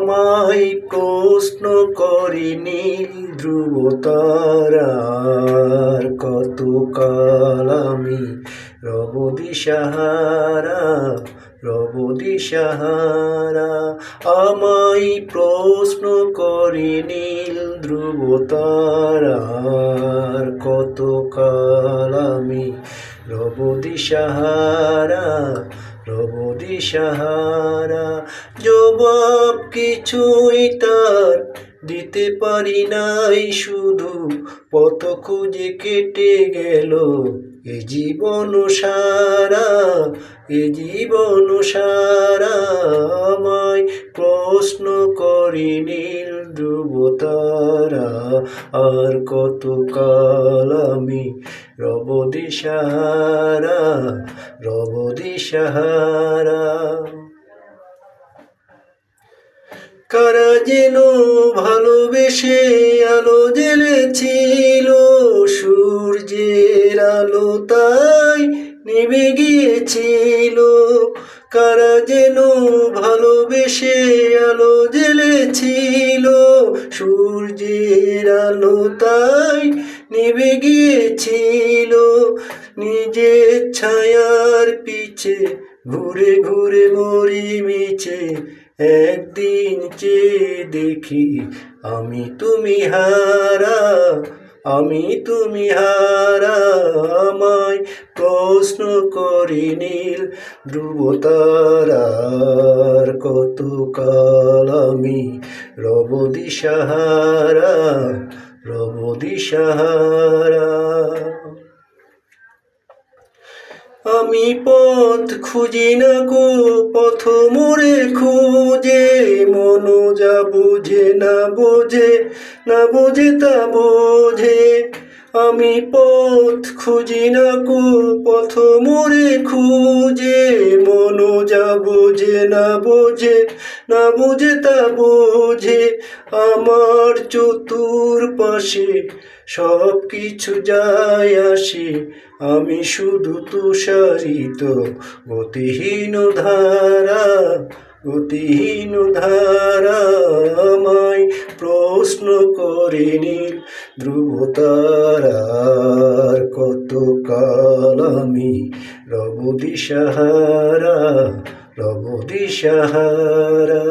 আমায় প্রশ্ন করে নীল ধ্রুব তারার, কতকাল আমি রব দিশাহারা, রব দিশাহারা। আমায় প্রশ্ন করে নীল ধ্রুব তারার, কতকাল আমি রব দিশাহারা, রব দিশাহারা। জবাব কিছুই তার দিতে পারি নাই, শুধু পথ খুঁজে কেটে গেল এ জীবন সারা, এ জীবন সারা। আমায় প্রশ্ন করে নীল ধ্রুব তারা, আর কতকাল আমি রব দিশাহারা, রব দিশাহারা। কারা যেন ভালোবেসে আলো জ্বেলেছিল, সূর্যের আলো তাই নিভে গিয়েছিল। কারা যেন ভালোবেসে আলো জ্বেলেছিল, সূর্যের আলো তাই নিভে গিয়েছিল। নিজের ছায়ার পিছে ঘুরে ঘুরে মরি মিছে, একদিন চেয়ে দেখি আমি তুমি হারা, আমি তুমি হারা। আমায় প্রশ্ন করি নীল ধ্রুব তারার, কতকাল আমি রব দিশাহারা, রব দিশাহারা। আমি পথ খুঁজি না গো পথ মোরে খুঁজে, মন যা বোঝে না বোঝে, না বোঝে তা বোঝে। আমি পথ খুঁজি না গো পথ মোরে খুঁজে, মন যা বোঝে না বোঝে, না বোঝে তা বোঝে। আমার চতুর্পাশে সব কিছু যায় আসে, আমি শুধু তুষারিত গতিহীন ধারা, গতিহীন ধারা। আমায় প্রশ্ন করে নীল ধ্রুব তারার, কতকাল আমি রব দিশাহারা, রব দিশাহারা।